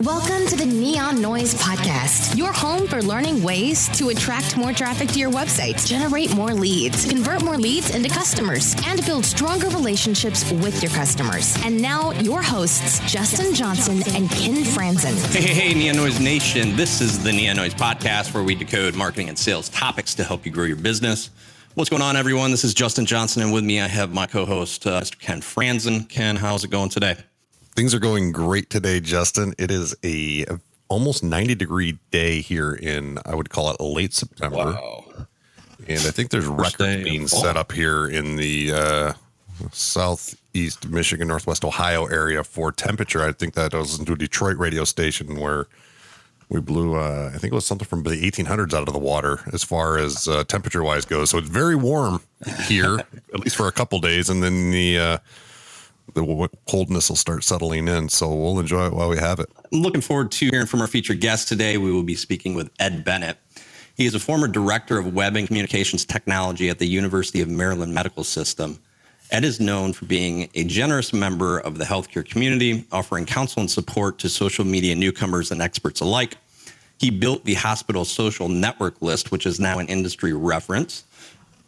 Welcome to the Neon Noise Podcast, your home for learning ways to attract more traffic to your website, generate more leads, convert more leads into customers, and build stronger relationships with your customers. And now, your hosts, Justin Johnson and Ken Franzen. Hey, Neon Noise Nation. This is the Neon Noise Podcast, where we decode marketing and sales topics to help you grow your business. What's going on, everyone? This is Justin Johnson, and with me, I have my co-host, Mr. Ken Franzen. Ken, how's it going today? Things are going great today, Justin. It is a almost 90-degree day here in, I would call it, late September. Wow. And I think there's records being set up here in the southeast Michigan, northwest Ohio area for temperature. I think that was into a Detroit radio station where we blew, I think it was something from the 1800s out of the water as far as temperature-wise goes. So it's very warm here, at least for a couple days, and then the coldness will start settling in, so we'll enjoy it while we have it. I'm looking forward to hearing from our featured guest today. We will be speaking with Ed Bennett. He is a former director of web and communications technology at the University of Maryland Medical System. Ed is known for being a generous member of the healthcare community, offering counsel and support to social media newcomers and experts alike. He built the hospital social network list, which is now an industry reference.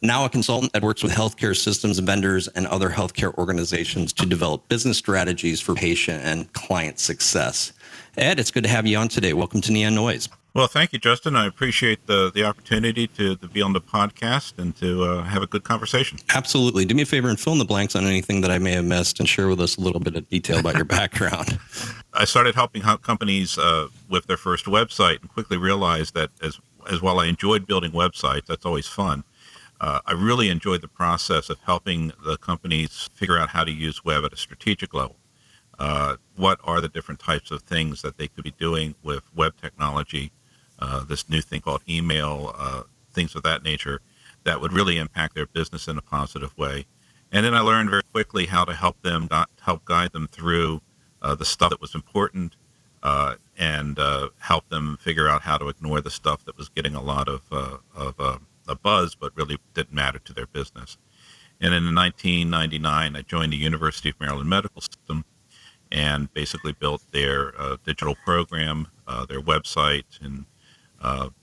Now a consultant that works with healthcare systems vendors and other healthcare organizations to develop business strategies for patient and client success. Ed, it's good to have you on today. Welcome to Neon Noise. Well, thank you, Justin. I appreciate the opportunity to be on the podcast and to have a good conversation. Absolutely. Do me a favor and fill in the blanks on anything that I may have missed and share with us a little bit of detail about your background. I started helping companies with their first website and quickly realized that as while I enjoyed building websites, that's always fun. I really enjoyed the process of helping the companies figure out how to use web at a strategic level. What are the different types of things that they could be doing with web technology, this new thing called email, things of that nature that would really impact their business in a positive way. And then I learned very quickly how to help guide them through the stuff that was important and help them figure out how to ignore the stuff that was getting a lot of a buzz, but really didn't matter to their business. And in 1999, I joined the University of Maryland Medical System and basically built their digital program, their website, and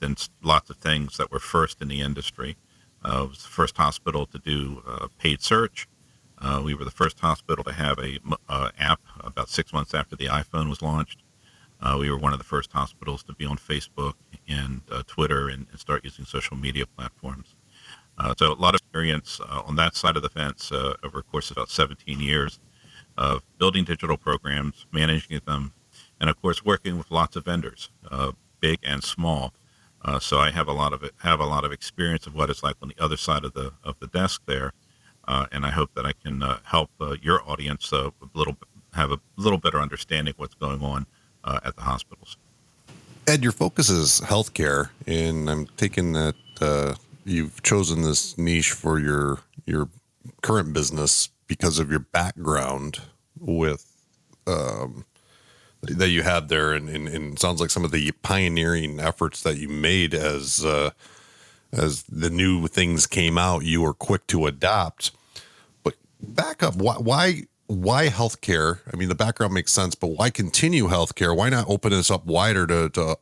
then lots of things that were first in the industry. It was the first hospital to do paid search. We were the first hospital to have a app about 6 months after the iPhone was launched. We were one of the first hospitals to be on Facebook and Twitter and start using social media platforms. So a lot of experience on that side of the fence over a course of about 17 years of building digital programs, managing them, and of course working with lots of vendors, big and small. So I have a lot of experience of what it's like on the other side of the desk there, and I hope that I can help your audience have a little better understanding of what's going on at the hospitals. Ed, your focus is healthcare, and I'm taking that you've chosen this niche for your current business because of your background with that you had there, and it sounds like some of the pioneering efforts that you made as the new things came out, you were quick to adopt. But back up, why healthcare? I mean, the background makes sense, but why continue healthcare? Why not open this up wider to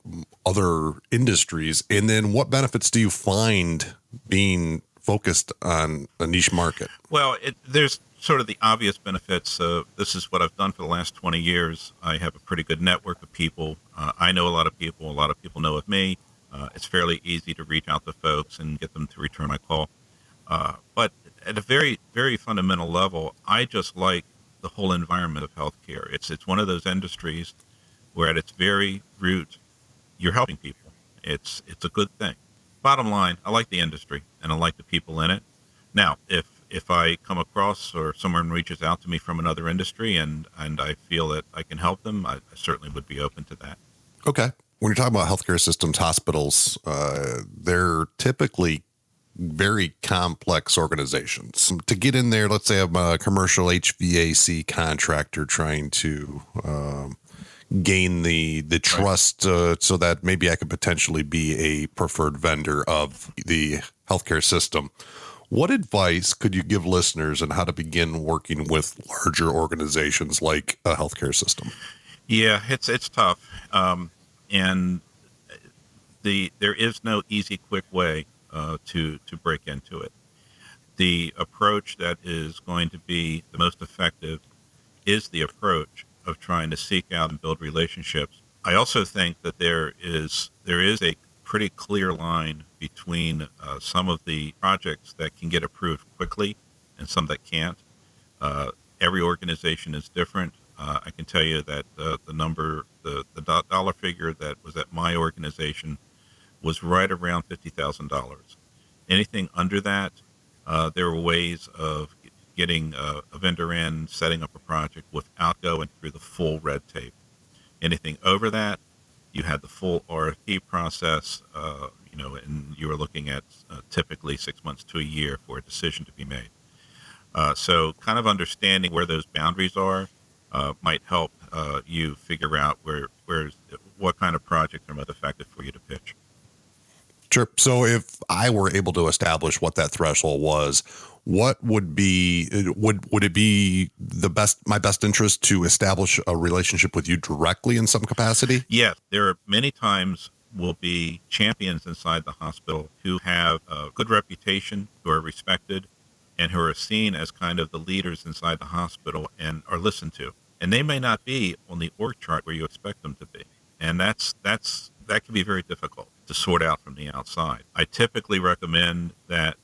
other industries? And then what benefits do you find being focused on a niche market? Well, there's sort of the obvious benefits. This is what I've done for the last 20 years. I have a pretty good network of people. I know a lot of people know of me. It's fairly easy to reach out to folks and get them to return my call. But at a very, very fundamental level, I just like the whole environment of healthcare. It's one of those industries where at its very root, you're helping people. It's a good thing. Bottom line, I like the industry and I like the people in it. Now, if I come across or someone reaches out to me from another industry and I feel that I can help them, I certainly would be open to that. Okay. When you're talking about healthcare systems, hospitals, they're typically very complex organizations. To get in there, let's say I'm a commercial HVAC contractor trying to gain the trust so that maybe I could potentially be a preferred vendor of the healthcare system. What advice could you give listeners on how to begin working with larger organizations like a healthcare system? Yeah, it's tough, and there is no easy, quick way to break into it. The approach that is going to be the most effective is the approach of trying to seek out and build relationships. I also think that there is a pretty clear line between some of the projects that can get approved quickly and some that can't. Uh, every organization is different. I can tell you that the dollar figure that was at my organization was right around $50,000. Anything under that, there were ways of getting a vendor in, setting up a project without going through the full red tape. Anything over that, you had the full RFP process, and you were looking at typically 6 months to a year for a decision to be made. So kind of understanding where those boundaries are might help you figure out what kind of projects are most effective for you to pitch. Sure. So if I were able to establish what that threshold was, what would it be my best interest to establish a relationship with you directly in some capacity? Yes, there are many times will be champions inside the hospital who have a good reputation, who are respected, and who are seen as kind of the leaders inside the hospital and are listened to. And they may not be on the org chart where you expect them to be. And that can be very difficult to sort out from the outside. I typically recommend that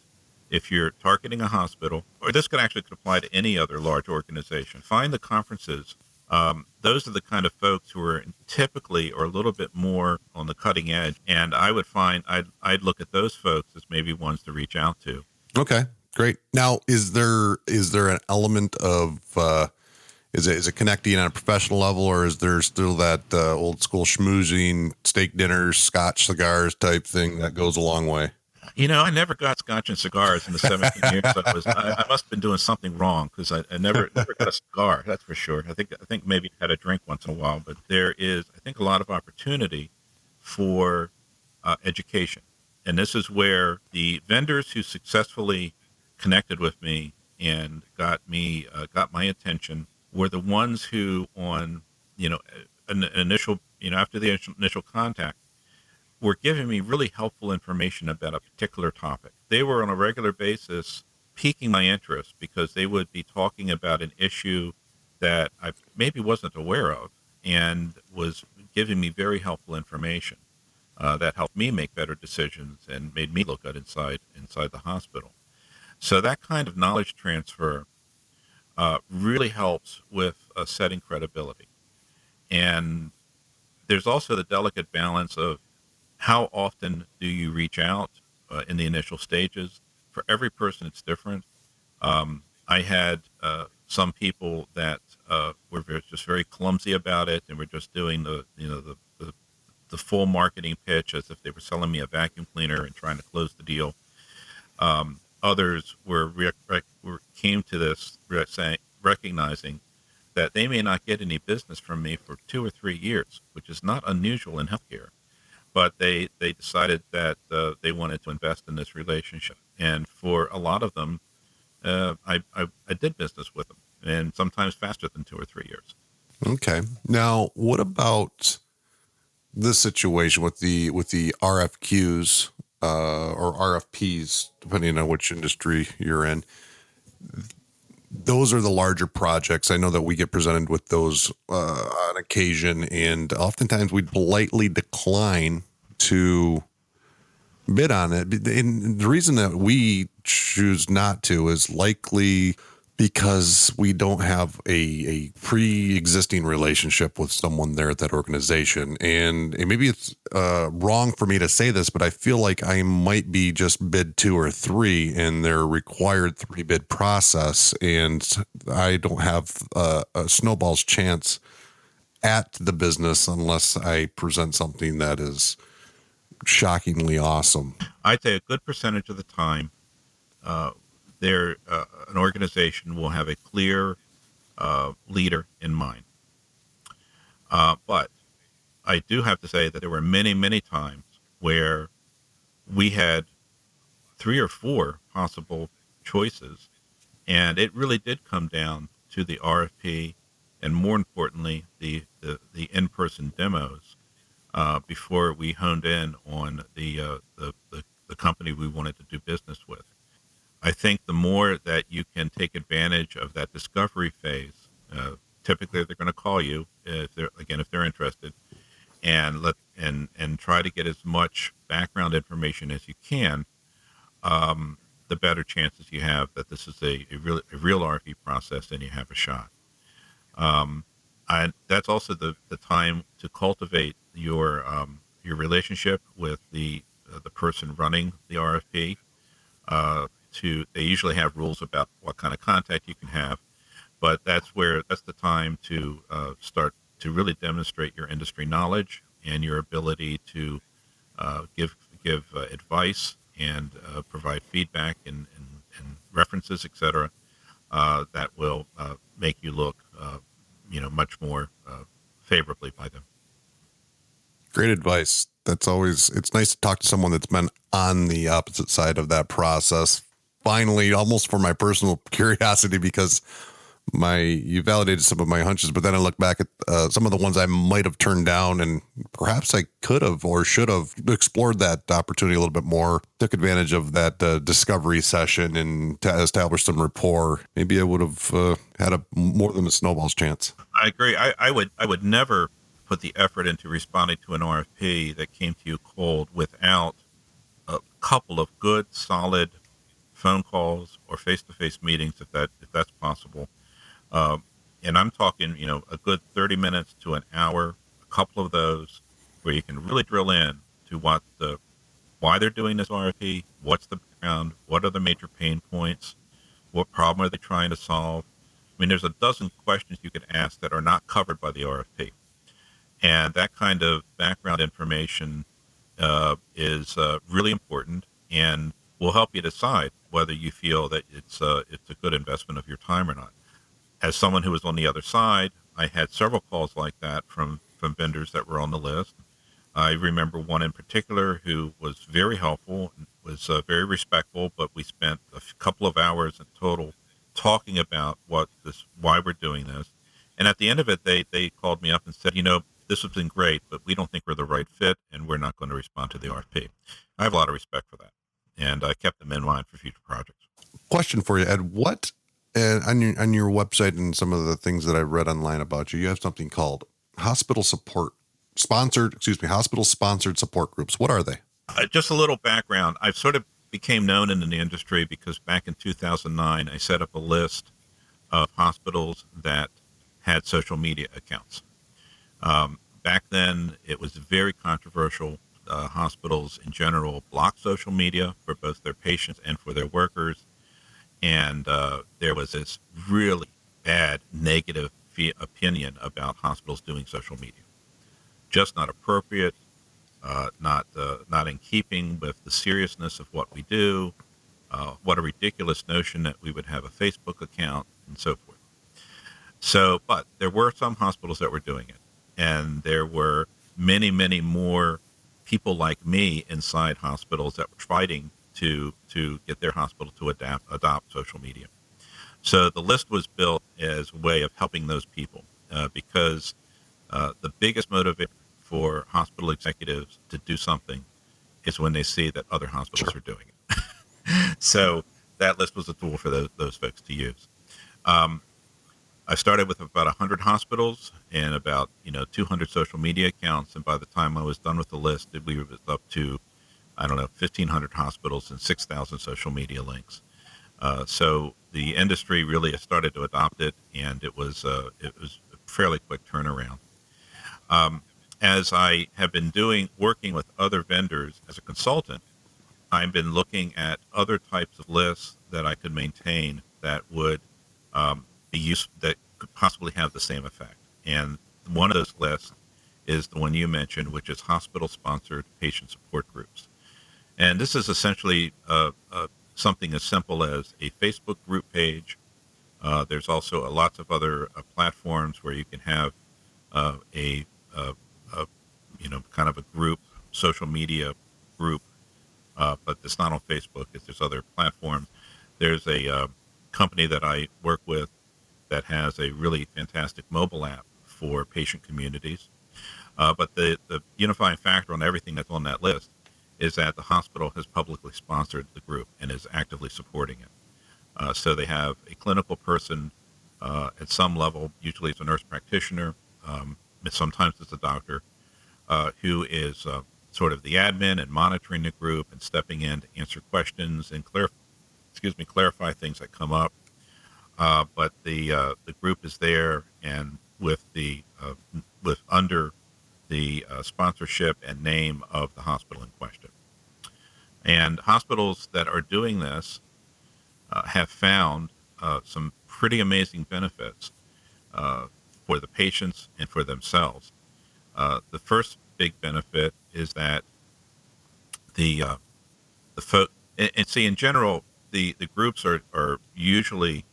if you're targeting a hospital, or this could apply to any other large organization, find the conferences. Those are the kind of folks who are typically or a little bit more on the cutting edge. And I would find I'd look at those folks as maybe ones to reach out to. Okay, great. Now, is there an element of is it connecting on a professional level, or is there still that old school schmoozing, steak dinners, scotch cigars type thing that goes a long way? I never got scotch and cigars in the 17 years I must have been doing something wrong, because I never got a cigar. That's for sure. I think maybe had a drink once in a while, but there is, I think, a lot of opportunity for education, and this is where the vendors who successfully connected with me and got my attention were the ones who, on an initial after the initial contact, were giving me really helpful information about a particular topic. They were on a regular basis piquing my interest because they would be talking about an issue that I maybe wasn't aware of, and was giving me very helpful information that helped me make better decisions and made me look good inside the hospital. So that kind of knowledge transfer really helps with setting credibility. And there's also the delicate balance of how often do you reach out in the initial stages. For every person, it's different. I had some people that were just very clumsy about it, and were just doing the full marketing pitch as if they were selling me a vacuum cleaner and trying to close the deal. Others came to this recognizing that they may not get any business from me for 2 or 3 years, which is not unusual in healthcare. But they decided that they wanted to invest in this relationship. And for a lot of them, I did business with them, and sometimes faster than 2 or 3 years. Okay. Now, what about this situation with the RFQs or RFPs, depending on which industry you're in? Those are the larger projects. I know that we get presented with those on occasion, and oftentimes we politely decline to bid on it. And the reason that we choose not to is likely because we don't have a pre-existing relationship with someone there at that organization. And maybe it's wrong for me to say this, but I feel like I might be just bid 2 or 3 in their required 3 bid process. And I don't have a snowball's chance at the business unless I present something that is shockingly awesome. I'd say a good percentage of the time, an organization will have a clear leader in mind. But I do have to say that there were many, many times where we had 3 or 4 possible choices, and it really did come down to the RFP and more importantly, the in-person demos before we honed in on the company we wanted to do business with. I think the more that you can take advantage of that discovery phase, typically they're going to call you if they're interested, and and try to get as much background information as you can. The better chances you have that this is a real RFP process, and you have a shot. And that's also the time to cultivate your relationship with the person running the RFP. They usually have rules about what kind of contact you can have, but that's the time to start to really demonstrate your industry knowledge and your ability to give advice and provide feedback and references, etc. That will make you look much more favorably by them. Great advice. It's nice to talk to someone that's been on the opposite side of that process. Finally, almost for my personal curiosity, because you validated some of my hunches, but then I look back at some of the ones I might have turned down, and perhaps I could have or should have explored that opportunity a little bit more, took advantage of that discovery session and to establish some rapport. Maybe I would have had more than a snowball's chance. I agree. I would never put the effort into responding to an RFP that came to you cold without a couple of good, solid phone calls or face-to-face meetings, if that's possible. And I'm talking, a good 30 minutes to an hour, a couple of those where you can really drill in to why they're doing this RFP, what's the background, what are the major pain points, what problem are they trying to solve. I mean, there's a dozen questions you could ask that are not covered by the RFP. And that kind of background information is really important and will help you decide whether you feel that it's a good investment of your time or not. As someone who was on the other side, I had several calls like that from vendors that were on the list. I remember one in particular who was very helpful, was very respectful, but we spent a couple of hours in total talking about why we're doing this. And at the end of it, they called me up and said, this has been great, but we don't think we're the right fit, and we're not going to respond to the RFP. I have a lot of respect for that, and I kept them in mind for future projects. Question for you, Ed. What on your website and some of the things that I've read online about you have something called hospital sponsored support groups. What are they? Just a little background. I've sort of became known in the industry because back in 2009, I set up a list of hospitals that had social media accounts. Back then, it was very controversial. Hospitals in general blocked social media for both their patients and for their workers. And there was this really bad negative opinion about hospitals doing social media. Just not appropriate, not in keeping with the seriousness of what we do. What a ridiculous notion that we would have a Facebook account and so forth. So, but there were some hospitals that were doing it. And there were many, many more people like me inside hospitals that were fighting to get their hospital to adopt social media. So the list was built as a way of helping those people because the biggest motivator for hospital executives to do something is when they see that other hospitals are doing it. So that list was a tool for those folks to use. I started with about 100 hospitals and about 200 social media accounts, and by the time I was done with the list, we were up to 1,500 hospitals and 6,000 social media links. So the industry really started to adopt it, and it was a fairly quick turnaround. As I have been working with other vendors as a consultant, I've been looking at other types of lists that I could maintain that would that could possibly have the same effect. And one of those lists is the one you mentioned, which is hospital-sponsored patient support groups. And this is essentially something as simple as a Facebook group page. There's also lots of other platforms where you can have kind of a group, social media group, but it's not on Facebook. There's other platforms. There's a company that I work with that has a really fantastic mobile app for patient communities. But the unifying factor on everything that's on that list is that the hospital has publicly sponsored the group and is actively supporting it. So they have a clinical person at some level, usually it's a nurse practitioner, sometimes it's a doctor, who is sort of the admin and monitoring the group and stepping in to answer questions and clarify things that come up. But the group is there, and with under the sponsorship and name of the hospital in question. And hospitals that are doing this have found some pretty amazing benefits for the patients and for themselves. The first big benefit is that the and see, in general, the groups are usually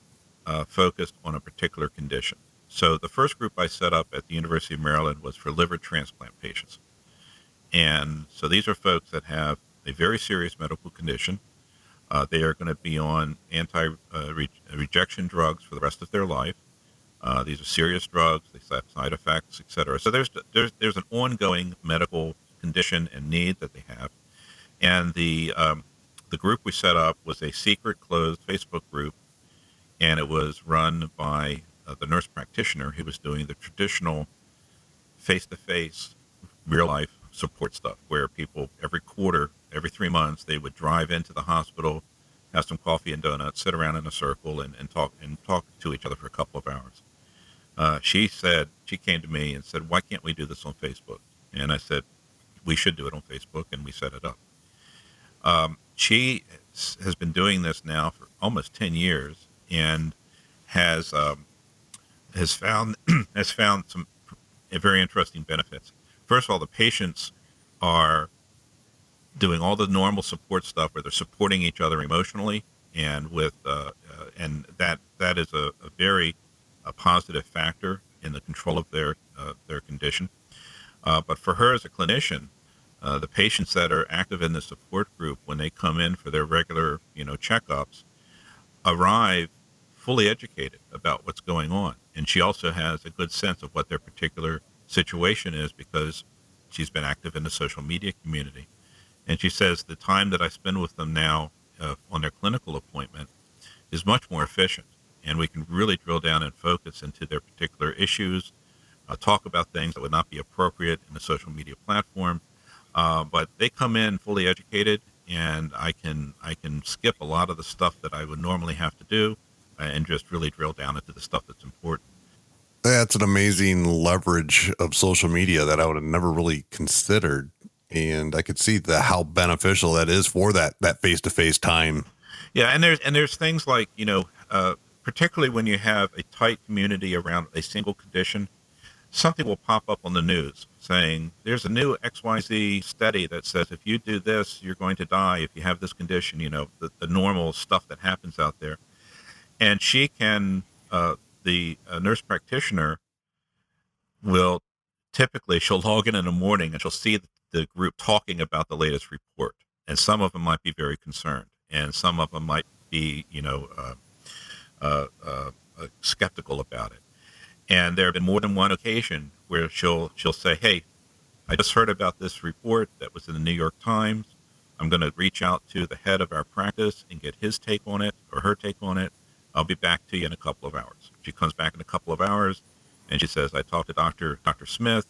focused on a particular condition. So the first group I set up at the University of Maryland was for liver transplant patients. And so these are folks that have a very serious medical condition. They are going to be on anti-rejection drugs for the rest of their life. These are serious drugs. They have side effects, et cetera. So there's an ongoing medical condition and need that they have. And the group we set up was a secret, closed Facebook group, and it was run by the nurse practitioner who was doing the traditional face-to-face, real-life support stuff, where people every quarter, every 3 months, they would drive into the hospital, have some coffee and donuts, sit around in a circle, and talk to each other for a couple of hours. She came to me and said, "Why can't we do this on Facebook?" And I said, "We should do it on Facebook," and we set it up. She has been doing this now for almost 10 years and has found some very interesting benefits. First of all, the patients are doing all the normal support stuff where they're supporting each other emotionally, and and that is a very positive factor in the control of their condition. But for her as a clinician, the patients that are active in the support group, when they come in for their regular checkups, arrive fully educated about what's going on. And she also has a good sense of what their particular situation is because she's been active in the social media community. And she says the time that I spend with them now on their clinical appointment is much more efficient. And we can really drill down and focus into their particular issues, talk about things that would not be appropriate in a social media platform. But they come in fully educated, and I can skip a lot of the stuff that I would normally have to do and just really drill down into the stuff that's important. That's an amazing leverage of social media that I would have never really considered. And I could see how beneficial that is for that face-to-face time. Yeah. And there's things like, particularly when you have a tight community around a single condition, something will pop up on the news saying there's a new XYZ study that says if you do this, you're going to die if you have this condition, the normal stuff that happens out there. And she can, the nurse practitioner will she'll log in the morning and she'll see the group talking about the latest report. And some of them might be very concerned, and some of them might be, skeptical about it. And there have been more than one occasion where she'll say, "Hey, I just heard about this report that was in the New York Times. I'm going to reach out to the head of our practice and get his take on it or her take on it. I'll be back to you in a couple of hours." She comes back in a couple of hours and she says, "I talked to Dr. Smith.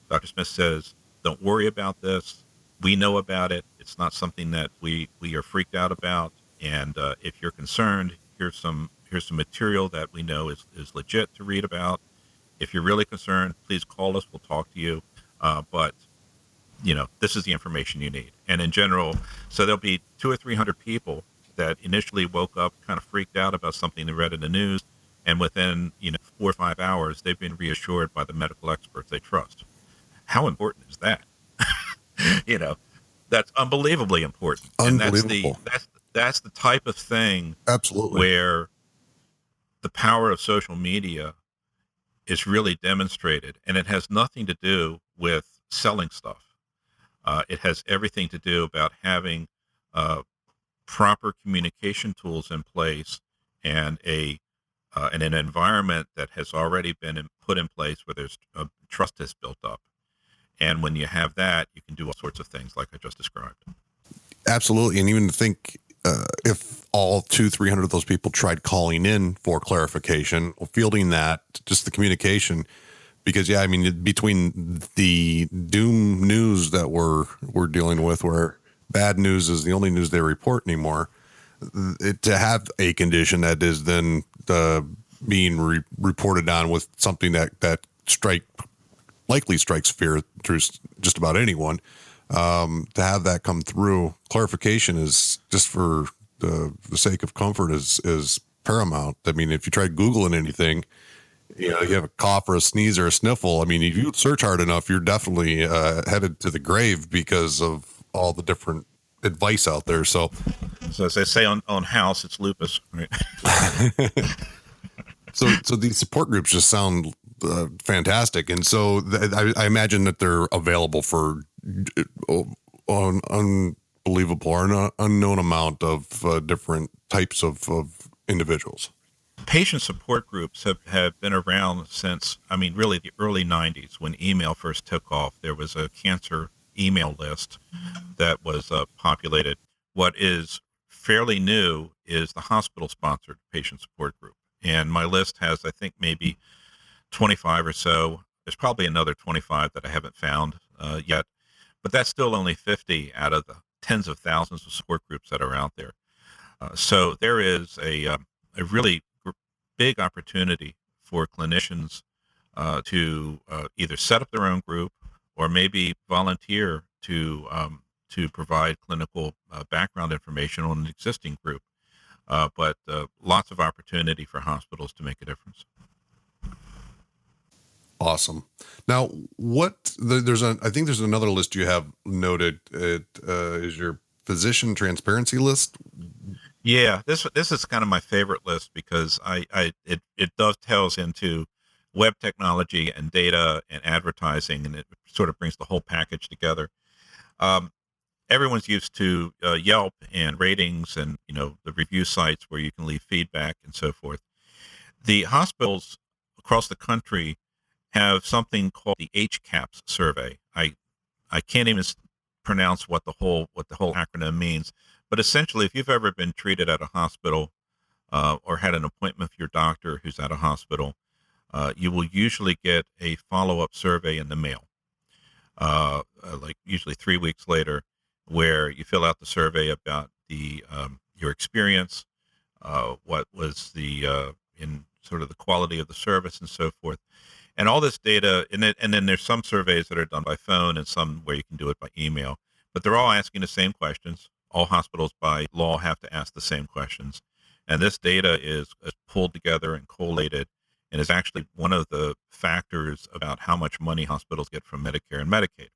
Dr. Smith says, don't worry about this. We know about it. It's not something that we are freaked out about. And if you're concerned, here's some material that we know is legit to read about. If you're really concerned, please call us. We'll talk to you. But this is the information you need." And in general, so there'll be 200 or 300 people that initially woke up kind of freaked out about something they read in the news. And within, 4 or 5 hours, they've been reassured by the medical experts they trust. How important is that? That's unbelievably important. Unbelievable. And that's the type of thing Absolutely. where the power of social media is really demonstrated. And it has nothing to do with selling stuff. It has everything to do about having proper communication tools in place and a in an environment that has already been put in place where there's trust has built up. And when you have that, you can do all sorts of things like I just described. Absolutely. And even think if all 200-300 of those people tried calling in for clarification or fielding that, just the communication, because, yeah, I mean, between the doom news that we're dealing with, where bad news is the only news they report anymore, to have a condition that is then being reported on with something that likely strikes fear through just about anyone, to have that come through, clarification is just for the sake of comfort is paramount. I mean, if you try Googling anything, you have a cough or a sneeze or a sniffle, I mean, if you search hard enough, you're definitely headed to the grave because of all the different advice out there. So as they say on House, it's lupus. Right? So these support groups just sound fantastic. And so I imagine that they're available for an unbelievable or an unknown amount of different types of individuals. Patient support groups have been around since, really the early 90s when email first took off. There was a cancer email list that was populated. What is fairly new is the hospital-sponsored patient support group. And my list has, I think, maybe 25 or so. There's probably another 25 that I haven't found yet. But that's still only 50 out of the tens of thousands of support groups that are out there. So there is a really big opportunity for clinicians to either set up their own group or maybe volunteer to provide clinical background information on an existing group. But lots of opportunity for hospitals to make a difference. Awesome. Now, I think there's another list you have noted. It is your physician transparency list. Yeah, this is kind of my favorite list because it dovetails into web technology and data and advertising, and it sort of brings the whole package together. Everyone's used to Yelp and ratings and the review sites where you can leave feedback and so forth. The hospitals across the country have something called the HCAHPS survey. I can't even pronounce what the whole acronym means, but essentially, if you've ever been treated at a hospital or had an appointment with your doctor who's at a hospital, you will usually get a follow-up survey in the mail, like usually 3 weeks later, where you fill out the survey about your experience, what was in sort of the quality of the service and so forth. And all this data, and then there's some surveys that are done by phone and some where you can do it by email, but they're all asking the same questions. All hospitals by law have to ask the same questions. And this data is pulled together and collated and is actually one of the factors about how much money hospitals get from Medicare and Medicaid.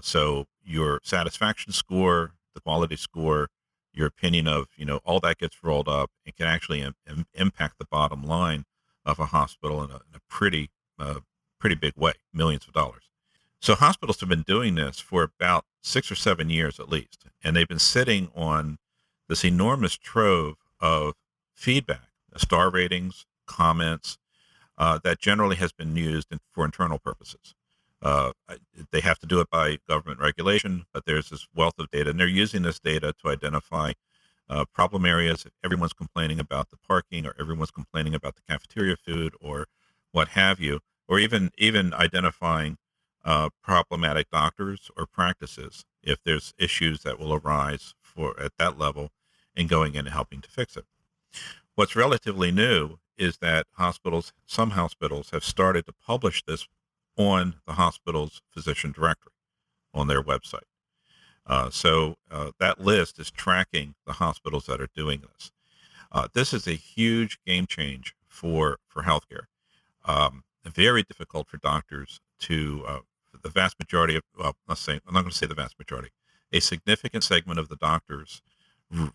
So your satisfaction score, the quality score, your opinion of, all that gets rolled up and can actually impact the bottom line of a hospital in a pretty big way, millions of dollars. So hospitals have been doing this for about 6 or 7 years at least, and they've been sitting on this enormous trove of feedback, star ratings, comments, that generally has been used for internal purposes. They have to do it by government regulation, but there's this wealth of data, and they're using this data to identify problem areas. If everyone's complaining about the parking, or everyone's complaining about the cafeteria food, or what have you, or even identifying problematic doctors or practices, if there's issues that will arise at that level, and going in and helping to fix it. What's relatively new is that some hospitals have started to publish this on the hospital's physician directory on their website. So that list is tracking the hospitals that are doing this. This is a huge game change for healthcare. Very difficult for doctors to, the vast majority of, I'm not going to say the vast majority, a significant segment of the doctors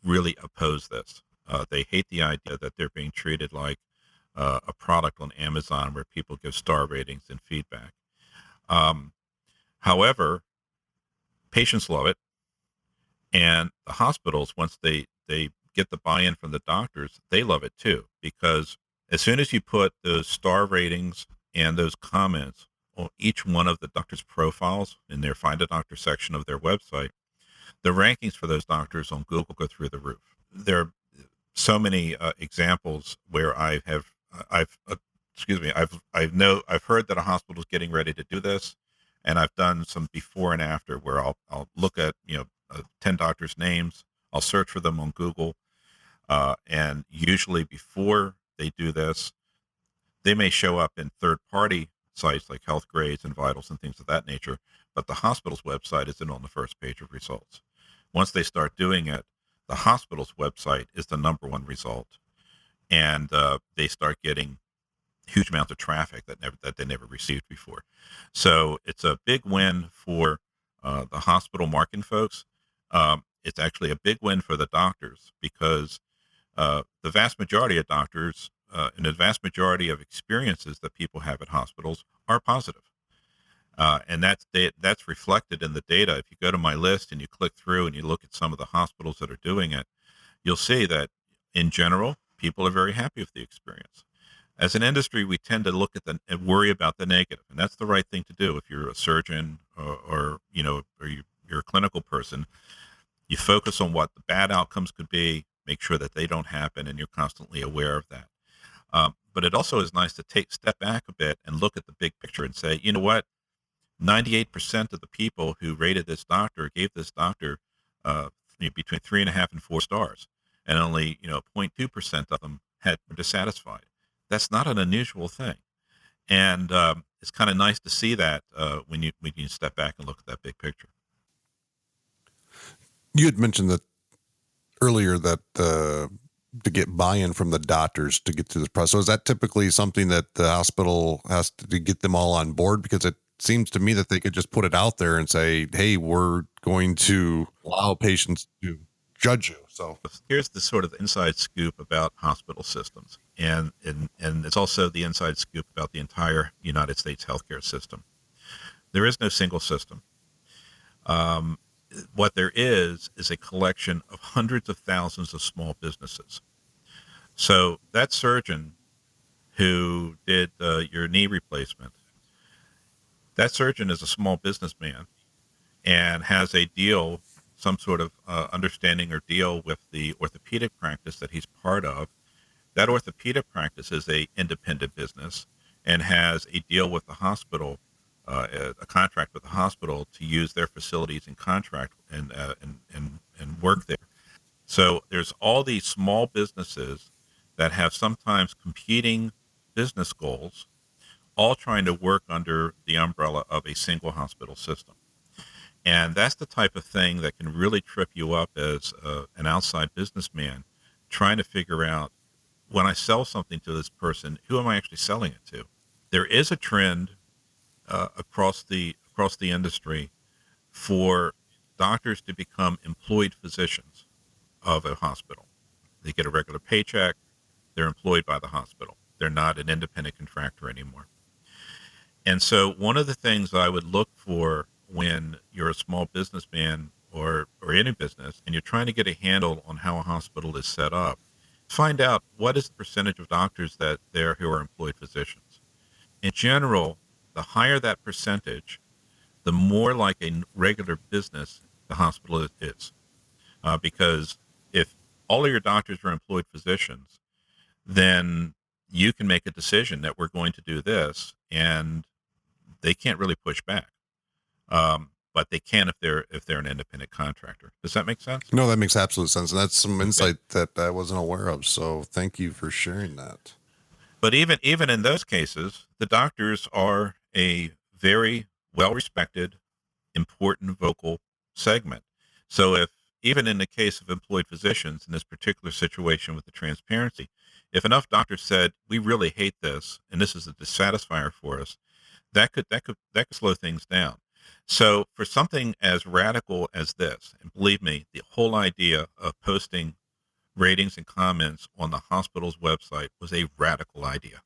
really oppose this. They hate the idea that they're being treated like a product on Amazon where people give star ratings and feedback. However, patients love it, and the hospitals, once they get the buy-in from the doctors, they love it too, because as soon as you put those star ratings and those comments on each one of the doctor's profiles in their Find a Doctor section of their website, the rankings for those doctors on Google go through the roof. There are so many examples where I've heard that a hospital is getting ready to do this, and I've done some before and after where I'll look at 10 doctors' names, I'll search for them on Google, and usually before they do this, they may show up in third-party sites like Health Grades and Vitals and things of that nature, but the hospital's website isn't on the first page of results. Once they start doing it, the hospital's website is the number one result, and they start getting huge amounts of traffic that they never received before. So it's a big win for the hospital marketing folks. It's actually a big win for the doctors, because the vast majority of doctors and the vast majority of experiences that people have at hospitals are positive. And that's reflected in the data. If you go to my list and you click through and you look at some of the hospitals that are doing it, you'll see that in general, people are very happy with the experience. As an industry, we tend to look at and worry about the negative, and that's the right thing to do. If you're a surgeon or you're a clinical person, you focus on what the bad outcomes could be, make sure that they don't happen, and you're constantly aware of that. But it also is nice to step back a bit and look at the big picture and say, you know what, 98% of the people who rated this doctor gave this doctor between 3.5 and 4 stars, and only 0.2% of them were dissatisfied. That's not an unusual thing, and it's kind of nice to see that when you step back and look at that big picture. You had mentioned that earlier that to get buy-in from the doctors to get to this process. So is that typically something that the hospital has to get them all on board? Because it seems to me that they could just put it out there and say, hey, we're going to allow patients to judge you. So here's the sort of inside scoop about hospital systems. And it's also the inside scoop about the entire United States healthcare system. There is no single system. What there is a collection of hundreds of thousands of small businesses. So that surgeon who did your knee replacement, that surgeon is a small businessman and has a deal, some sort of understanding or deal with the orthopedic practice that he's part of. That orthopedic practice is a independent business and has a deal with the hospital, a contract with the hospital to use their facilities and contract and work there. So there's all these small businesses that have sometimes competing business goals, all trying to work under the umbrella of a single hospital system. And that's the type of thing that can really trip you up as an outside businessman, trying to figure out, when I sell something to this person, who am I actually selling it to? There is a trend across the industry for doctors to become employed physicians of a hospital. They get a regular paycheck. They're employed by the hospital. They're not an independent contractor anymore. And so one of the things I would look for when you're a small businessman or any business and you're trying to get a handle on how a hospital is set up, find out what is the percentage of doctors that there who are employed physicians. In general, the higher that percentage, the more like a regular business the hospital is. Because if all of your doctors are employed physicians, then you can make a decision that we're going to do this, and they can't really push back. But they can if they're an independent contractor. Does that make sense? No, that makes absolute sense. And that's some insight that I wasn't aware of. So thank you for sharing that. But even in those cases, the doctors are a very well-respected, important vocal segment. So if, even in the case of employed physicians in this particular situation with the transparency, if enough doctors said, we really hate this, and this is a dissatisfier for us, that could slow things down. So for something as radical as this, and believe me, the whole idea of posting ratings and comments on the hospital's website was a radical idea.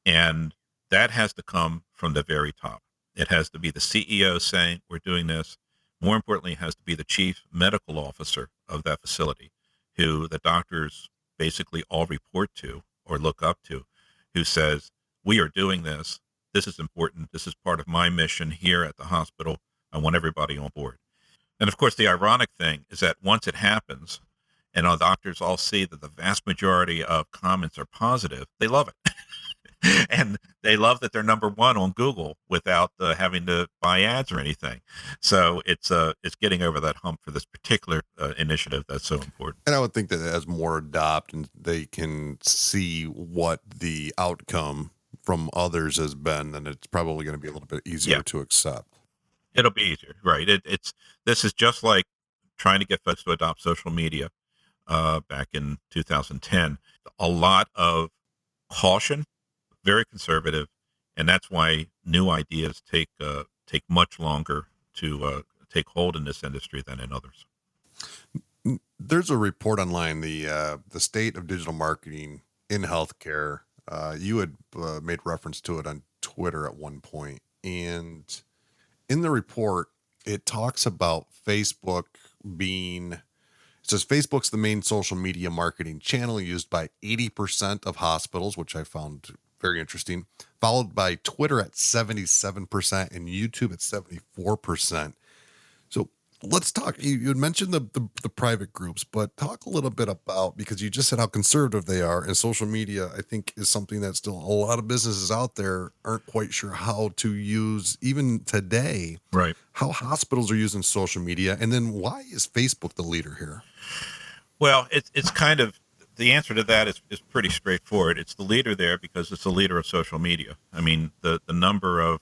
And that has to come from the very top. It has to be the CEO saying, we're doing this. More importantly, it has to be the chief medical officer of that facility who the doctors basically all report to or look up to, who says, we are doing this. This is important. This is part of my mission here at the hospital. I want everybody on board. And of course, the ironic thing is that once it happens and our doctors all see that the vast majority of comments are positive, they love it. And they love that they're number one on Google without having to buy ads or anything. So it's getting over that hump for this particular initiative that's so important. And I would think that as more adopt and they can see what the outcome from others has been, then it's probably going to be a little bit easier to accept. It'll be easier, right? This is just like trying to get folks to adopt social media back in 2010. A lot of caution, very conservative, and that's why new ideas take much longer to take hold in this industry than in others. There's a report online, the state of digital marketing in healthcare. You had made reference to it on Twitter at one point, and in the report, it talks about Facebook being. It says Facebook's the main social media marketing channel used by 80% of hospitals, which I found very interesting, followed by Twitter at 77% and YouTube at 74%. So let's talk. You had mentioned the private groups, but talk a little bit about, because you just said how conservative they are, and social media, I think, is something that still a lot of businesses out there aren't quite sure how to use even today. Right. How hospitals are using social media, and then why is Facebook the leader here? Well, it's kind of, the answer to that is pretty straightforward. It's the leader there because it's the leader of social media. I mean, the number of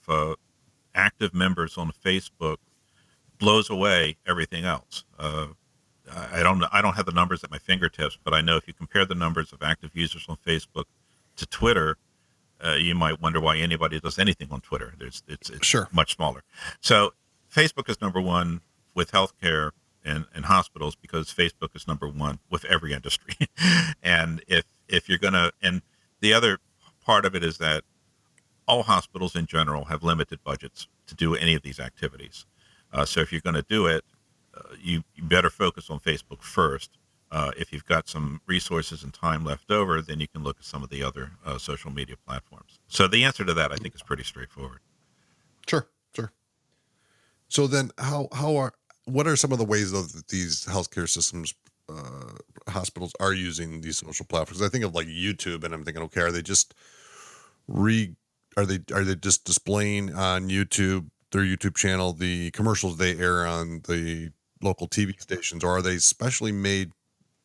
active members on Facebook blows away everything else. I don't have the numbers at my fingertips, but I know if you compare the numbers of active users on Facebook to Twitter, you might wonder why anybody does anything on Twitter. It's Sure. much smaller. So Facebook is number one with healthcare and hospitals because Facebook is number one with every industry. And if you're gonna, and the other part of it is that all hospitals in general have limited budgets to do any of these activities. So if you're going to do it, you better focus on Facebook first. If you've got some resources and time left over, then you can look at some of the other social media platforms. So the answer to that, I think, is pretty straightforward. Sure. So then what are some of the ways that these healthcare systems, hospitals are using these social platforms? I think of like YouTube, and I'm thinking, okay, are they just are they just displaying on YouTube, their YouTube channel, the commercials they air on the local TV stations, or are they specially made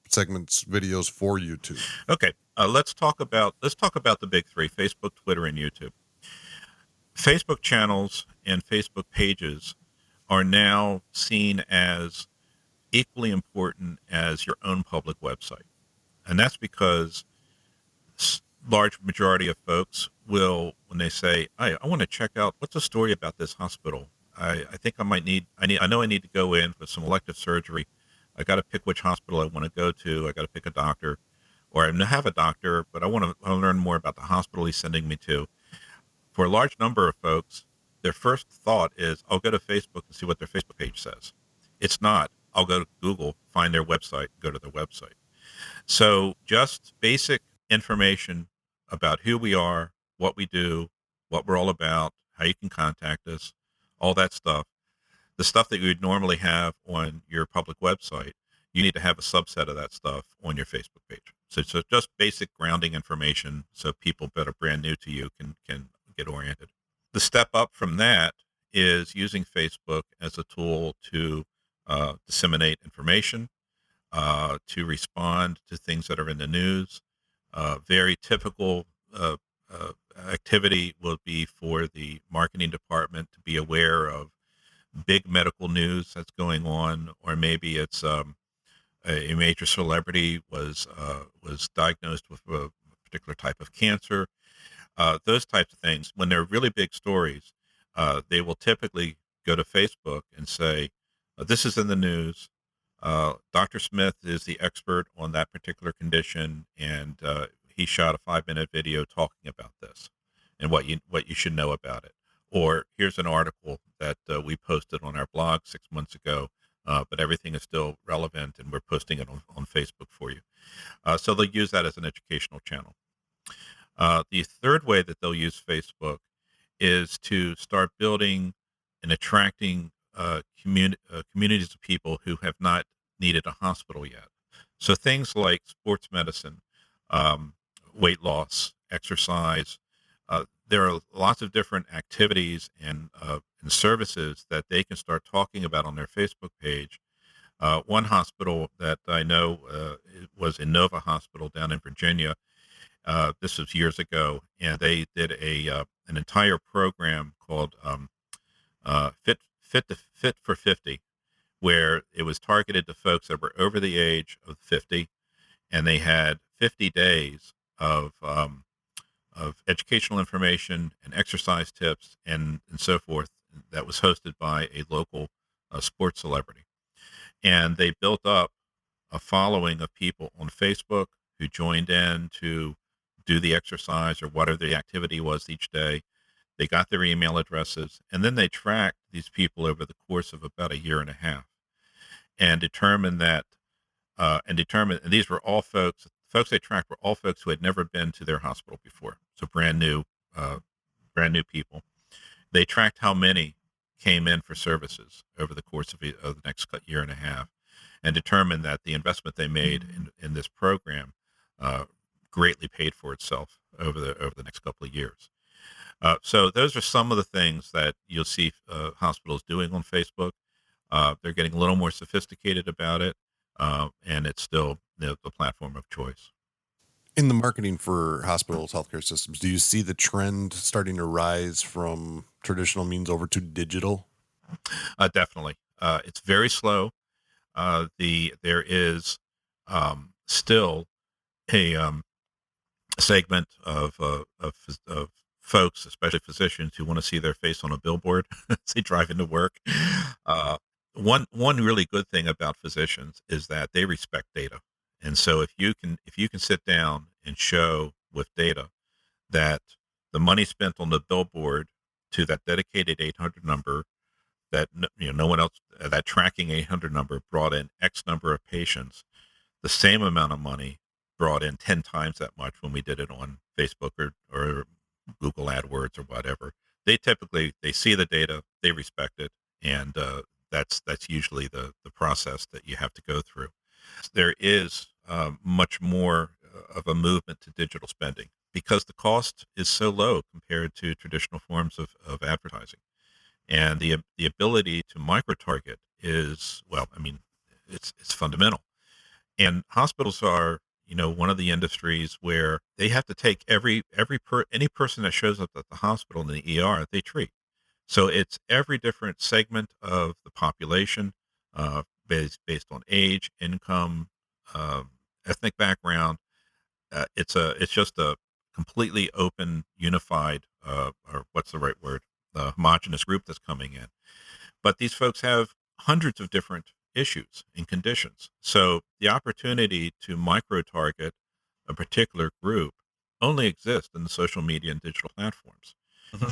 segments, videos for YouTube? Okay, let's talk about the big three: Facebook, Twitter, and YouTube. Facebook channels and Facebook pages are now seen as equally important as your own public website, and that's because large majority of folks will, when they say, I want to check out what's the story about this hospital. I think I know I need to go in for some elective surgery. I got to pick which hospital I want to go to. I got to pick a doctor, or I have a doctor, but I want to learn more about the hospital he's sending me to. For a large number of folks, their first thought is, I'll go to Facebook and see what their Facebook page says. It's not, I'll go to Google, find their website, go to their website. So just basic information about who we are, what we do, what we're all about, how you can contact us, all that stuff. The stuff that you would normally have on your public website, you need to have a subset of that stuff on your Facebook page. So just basic grounding information so people that are brand new to you can get oriented. The step up from that is using Facebook as a tool to disseminate information, to respond to things that are in the news. Very typical activity will be for the marketing department to be aware of big medical news that's going on, or maybe it's a major celebrity was diagnosed with a particular type of cancer. Those types of things, when they're really big stories, they will typically go to Facebook and say, this is in the news. Dr. Smith is the expert on that particular condition, and he shot a 5-minute video talking about this and what you should know about it. Or here's an article that we posted on our blog 6 months ago but everything is still relevant, and we're posting it on Facebook for you. So they'll use that as an educational channel. The third way that they'll use Facebook is to start building and attracting communities of people who have not needed a hospital yet. So things like sports medicine, um, weight loss, exercise. There are lots of different activities and services that they can start talking about on their Facebook page. One hospital that I know was Innova Hospital down in Virginia. This was years ago, and they did an entire program called Fit for 50, where it was targeted to folks that were over the age of 50, and they had 50 days of educational information and exercise tips and so forth that was hosted by a local sports celebrity. And they built up a following of people on Facebook who joined in to do the exercise or whatever the activity was each day. They got their email addresses, and then they tracked these people over the course of about a year and a half, and determined and these were all folks they tracked were all folks who had never been to their hospital before, so brand new people. They tracked how many came in for services over the course of the next year and a half, and determined that the investment they made in this program greatly paid for itself over the next couple of years. So those are some of the things that you'll see hospitals doing on Facebook. They're getting a little more sophisticated about it, and it's still the platform of choice. In the marketing for hospitals, healthcare systems, do you see the trend starting to rise from traditional means over to digital? Definitely. It's very slow. There is still a segment of folks, especially physicians, who want to see their face on a billboard as they drive into work. One really good thing about physicians is that they respect data, and so if you can sit down and show with data that the money spent on the billboard to that dedicated 800 number, that no one else, that tracking 800 number brought in X number of patients, the same amount of money brought in 10 times that much when we did it on Facebook or Google AdWords or whatever. They see the data, they respect it, and that's usually the process that you have to go through. There is much more of a movement to digital spending because the cost is so low compared to traditional forms of advertising, and the ability to micro target is, well, I mean, it's fundamental. And hospitals are, one of the industries where they have to take any person that shows up at the hospital in the ER, they treat. So it's every different segment of the population, based on age, income, ethnic background. It's just a completely open, unified, or what's the right word, homogenous group that's coming in. But these folks have hundreds of different issues and conditions. So the opportunity to micro-target a particular group only exists in the social media and digital platforms.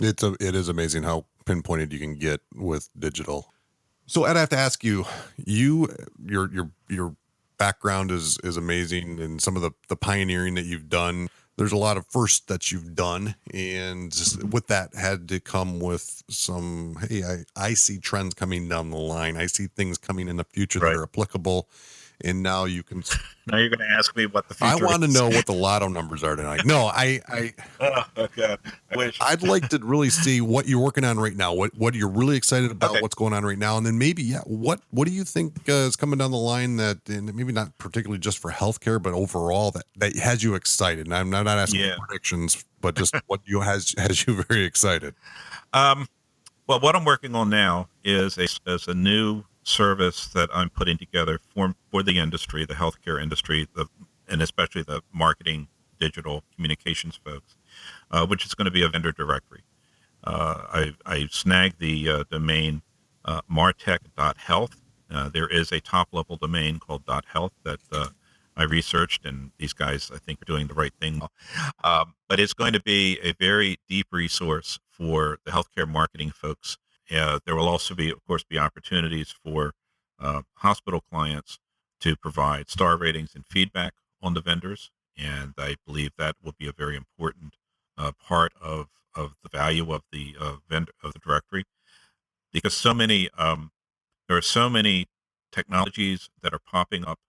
It is amazing how pinpointed you can get with digital. So Ed, I have to ask you, your background is amazing, and some of the pioneering that you've done. There's a lot of firsts that you've done, and with that had to come with some, hey, I see trends coming down the line. I see things coming in the future that are applicable. And now you can. Now you're going to ask me what the future I want to know what the lotto numbers are tonight. No, oh God, I wish. I'd like to really see what you're working on right now. What you're really excited about, what's going on right now. And then maybe, what do you think is coming down the line that, and maybe not particularly just for healthcare, but overall that has you excited? And I'm not asking for predictions, but just what has you very excited. Well, what I'm working on now is a new service that I'm putting together for the industry, the healthcare industry, and especially the marketing, digital communications folks, which is going to be a vendor directory. I snagged the domain martech.health. There is a top-level domain called .health that I researched, and these guys, I think, are doing the right thing. But it's going to be a very deep resource for the healthcare marketing folks. There will also be, of course, opportunities for hospital clients to provide star ratings and feedback on the vendors, and I believe that will be a very important part of the value of the vendor of the directory, because there are so many technologies that are popping up.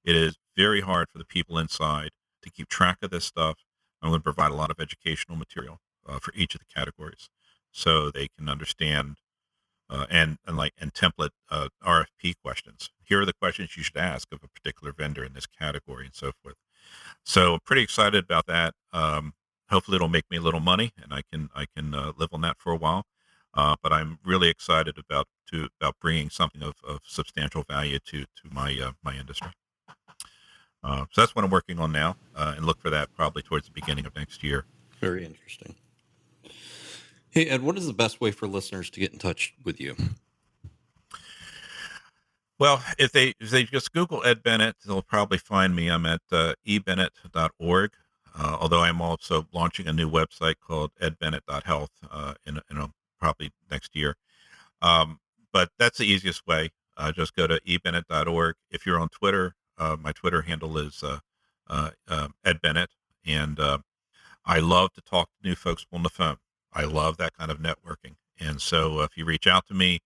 It is very hard for the people inside to keep track of this stuff. I'm going to provide a lot of educational material for each of the categories, so they can understand and template RFP questions. Here are the questions you should ask of a particular vendor in this category, and so forth. So I'm pretty excited about that. Hopefully, it'll make me a little money, and I can live on that for a while. But I'm really excited about bringing something of substantial value to my my industry. So that's what I'm working on now, and look for that probably towards the beginning of next year. Very interesting. Hey, Ed, what is the best way for listeners to get in touch with you? Well, if they just Google Ed Bennett, they'll probably find me. I'm at ebennett.org, although I'm also launching a new website called edbennett.health in probably next year. But that's the easiest way. Just go to ebennett.org. If you're on Twitter, my Twitter handle is Ed Bennett, and I love to talk to new folks on the phone. I love that kind of networking. And so if you reach out to me,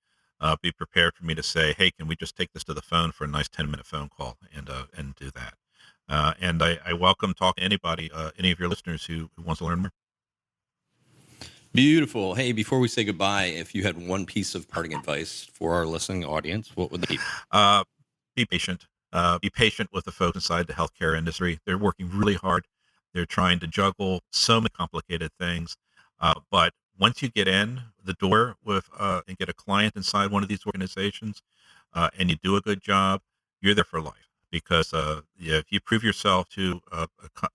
be prepared for me to say, hey, can we just take this to the phone for a nice 10-minute phone call and do that. And I welcome talking to anybody, any of your listeners who wants to learn more. Beautiful. Hey, before we say goodbye, if you had one piece of parting advice for our listening audience, what would that be? Be patient. Be patient with the folks inside the healthcare industry. They're working really hard. They're trying to juggle so many complicated things. But once you get in the door with and get a client inside one of these organizations, and you do a good job, you're there for life. Because if you prove yourself to an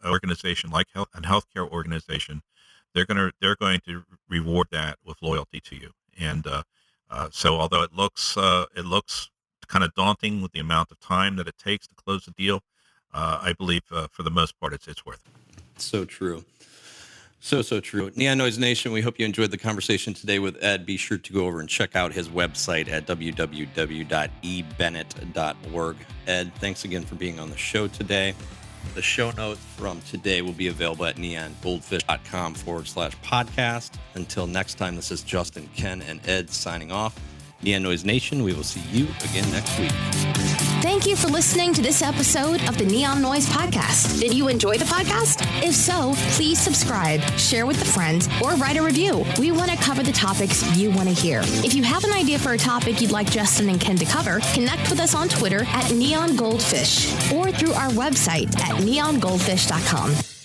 organization like a healthcare organization, they're going to reward that with loyalty to you. And so, although it looks kind of daunting with the amount of time that it takes to close the deal, I believe for the most part it's worth it. So true. So true. Neon Noise Nation, we hope you enjoyed the conversation today with Ed. Be sure to go over and check out his website at www.ebennett.org. Ed, thanks again for being on the show today. The show notes from today will be available at neongoldfish.com/podcast. Until next time, this is Justin, Ken, and Ed signing off. Neon Noise Nation, we will see you again next week. Thank you for listening to this episode of the Neon Noise Podcast. Did you enjoy the podcast? If so, please subscribe, share with a friend, or write a review. We want to cover the topics you want to hear. If you have an idea for a topic you'd like Justin and Ken to cover, connect with us on Twitter at Neon Goldfish or through our website at neongoldfish.com.